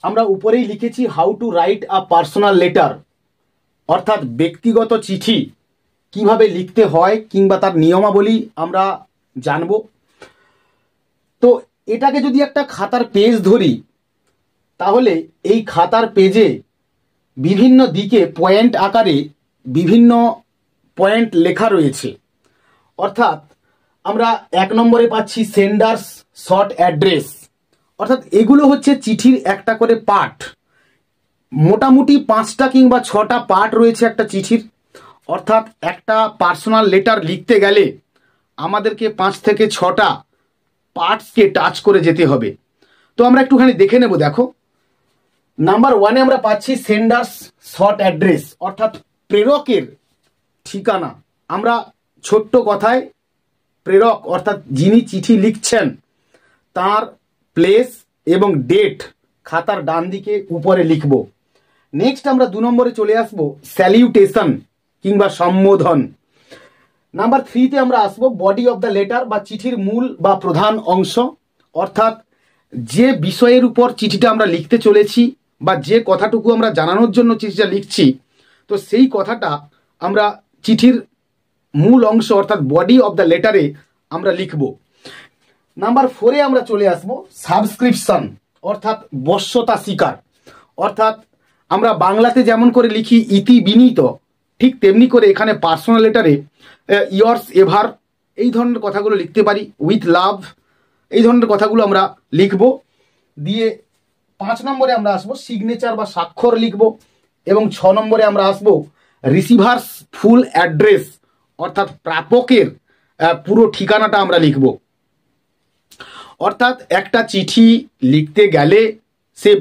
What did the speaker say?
আমরা উপরেই লিখেছি how to write a personal letter, অর্থাৎ ব্যক্তিগত চিঠি কিভাবে লিখতে হয় কিংবা তার নিয়মাবলী আমরা জানব। তো এটাকে যদি একটা খাতার পেজ ধরি, তাহলে এই খাতার পেজে বিভিন্ন দিকে পয়েন্ট আকারে বিভিন্ন পয়েন্ট লেখা রয়েছে। অর্থাৎ আমরা 1 নম্বরে পাচ্ছি সেন্ডার্স শর্ট অ্যাড্রেস, অর্থাৎ এগুলো হচ্ছে চিঠির একটা করে পার্ট। মোটামুটি 5টা কিংবা 6টা পার্ট রয়েছে একটা চিঠির। অর্থাৎ একটা পার্সোনাল লেটার লিখতে গেলে আমাদেরকে 5 থেকে 6টা পার্টসকে টাচ করে যেতে হবে। তো আমরা একটুখানি দেখে নেব। দেখো, নাম্বার 1-এ আমরা পাচ্ছি সেন্ডার্স শর্ট অ্যাড্রেস, অর্থাৎ প্রেরকের ঠিকানা। আমরা ছোট্ট কথায় প্রেরক অর্থাৎ যিনি চিঠি লিখছেন তার প্লেস এবং ডেট খাতার ডান দিকে উপরে লিখব। নেক্সট আমরা 2 নম্বরে চলে আসব স্যালিউটেশন কিংবা সম্বোধন। নাম্বার 3-তে আমরা আসবো বডি অফ দ্য লেটার বা চিঠির মূল বা প্রধান অংশ, অর্থাৎ যে বিষয়ের উপর চিঠিটা আমরা লিখতে চলেছি বা যে কথাটুকু আমরা জানানোর জন্য চিঠিটা লিখছি, তো সেই কথাটা আমরা চিঠির মূল অংশ অর্থাৎ বডি অফ দ্য লেটারে আমরা লিখব। নাম্বার 4-এ আমরা চলে আসব সাবস্ক্রিপশন অর্থাৎ বশ্যতা স্বীকার। অর্থাৎ আমরা বাংলাতে যেমন করে লিখি ইতি বিনীত, ঠিক তেমনি করে এখানে পার্সোনাল লেটারে ইয়ার্স এভার এই ধরনের কথাগুলো লিখতে পারি, উইথ লাভ এই ধরনের কথাগুলো আমরা লিখব। দিয়ে 5 নম্বরে আমরা আসবো সিগনেচার বা স্বাক্ষর লিখব এবং 6 নম্বরে আমরা আসবো রিসিভার্স ফুল অ্যাড্রেস অর্থাৎ প্রাপকের পুরো ঠিকানাটা আমরা লিখব। অর্থাৎ একটা চিঠি লিখতে গেলে সে